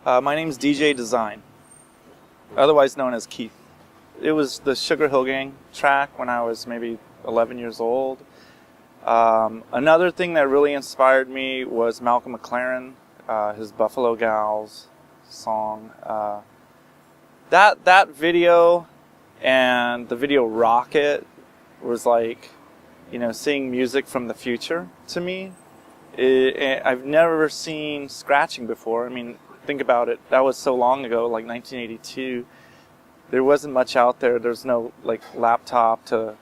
My name's DJ Design, otherwise known as Keith. It was the Sugar Hill Gang track when I was maybe 11 years old. Another thing that really inspired me was Malcolm McLaren, his Buffalo Gals song. That video and the video Rocket was like, seeing music from the future to me. I've never seen scratching before. I mean, think about it. That was so long ago, like 1982. There wasn't much out there. There's no like laptop to,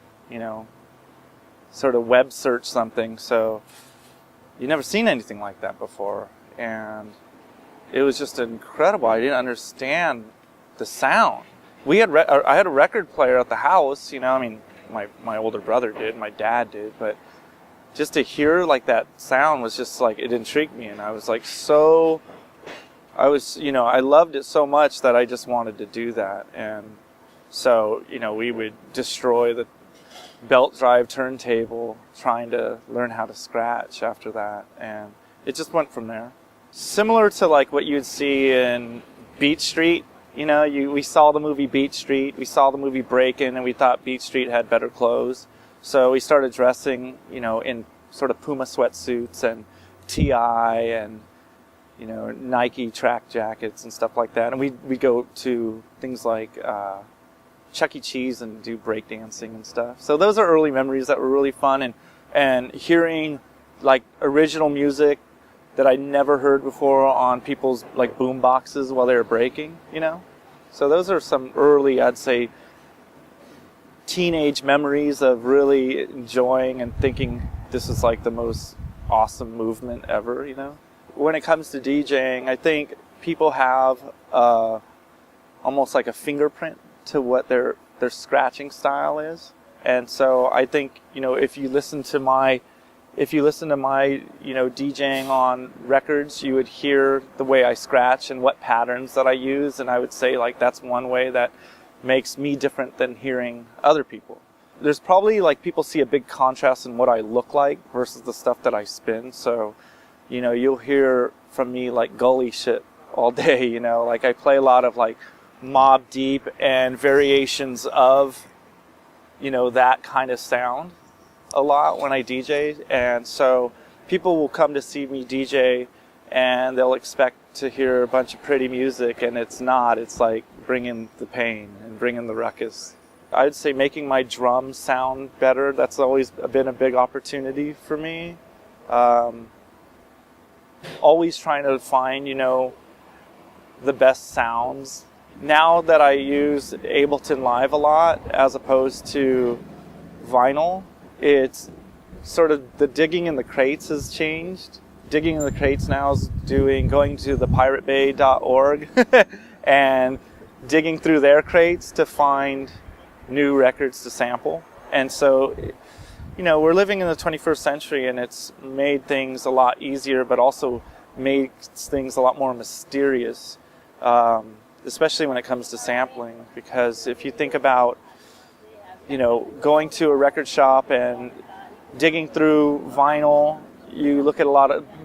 sort of web search something. So you never seen anything like that before. And it was just incredible. I didn't understand the sound. I had a record player at the house, my older brother did, my dad did, but just to hear like that sound was just like, it intrigued me. And I was like, I loved it so much that I just wanted to do that. And so, we would destroy the belt drive turntable trying to learn how to scratch after that. And it just went from there. Similar to like what you'd see in Beat Street. We saw the movie Beat Street, we saw the movie Breakin', and we thought Beat Street had better clothes. So we started dressing, in sort of Puma sweatsuits and TI and, Nike track jackets and stuff like that. And we'd go to things like Chuck E. Cheese and do breakdancing and stuff. So those are early memories that were really fun. And hearing like original music that I never heard before on people's like boom boxes while they were breaking, So those are some early, I'd say, teenage memories of really enjoying and thinking this is like the most awesome movement ever, When it comes to DJing, I think people have almost like a fingerprint to what their scratching style is. And so I think, if you listen to my DJing on records, you would hear the way I scratch and what patterns that I use. And I would say like that's one way that makes me different than hearing other people. There's probably like people see a big contrast in what I look like versus the stuff that I spin. So, you'll hear from me like gully shit all day, like I play a lot of like Mobb Deep and variations of, that kind of sound a lot when I DJ. And so people will come to see me DJ and they'll expect to hear a bunch of pretty music, and it's not. It's like bringing the pain and bringing the ruckus. I'd say making my drums sound better, that's always been a big opportunity for me. Always trying to find, the best sounds. Now that I use Ableton Live a lot as opposed to vinyl, it's sort of the digging in the crates has changed. Digging in the crates now is going to the piratebay.org and digging through their crates to find new records to sample. And so, we're living in the 21st century, and it's made things a lot easier, but also makes things a lot more mysterious, especially when it comes to sampling. Because if you think about, going to a record shop and digging through vinyl, you look at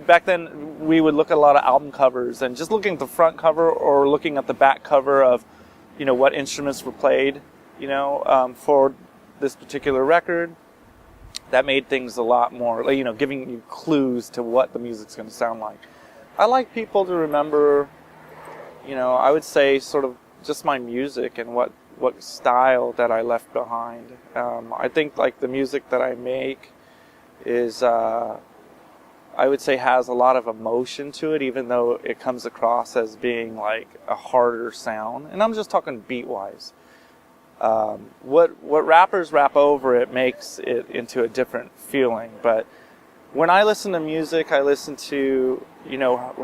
back then we would look at a lot of album covers, and just looking at the front cover or looking at the back cover of, what instruments were played, for this particular record, that made things a lot more, giving you clues to what the music's going to sound like. I like people to remember, I would say sort of just my music and what style that I left behind. I think like the music that I make is, I would say has a lot of emotion to it, even though it comes across as being like a harder sound. And I'm just talking beat-wise. What rappers rap over it makes it into a different feeling. But when I listen to music, I listen to,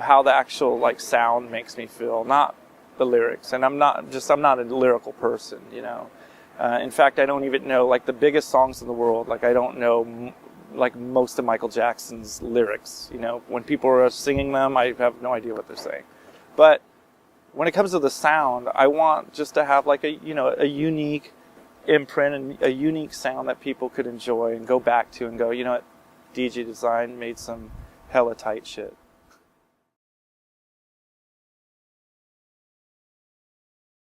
how the actual like sound makes me feel, not the lyrics. And I'm not a lyrical person, In fact, I don't even know like the biggest songs in the world. Like I don't know like most of Michael Jackson's lyrics. When people are singing them, I have no idea what they're saying. But when it comes to the sound, I want just to have like a unique imprint and a unique sound that people could enjoy and go back to and go, DJ Design made some hella tight shit.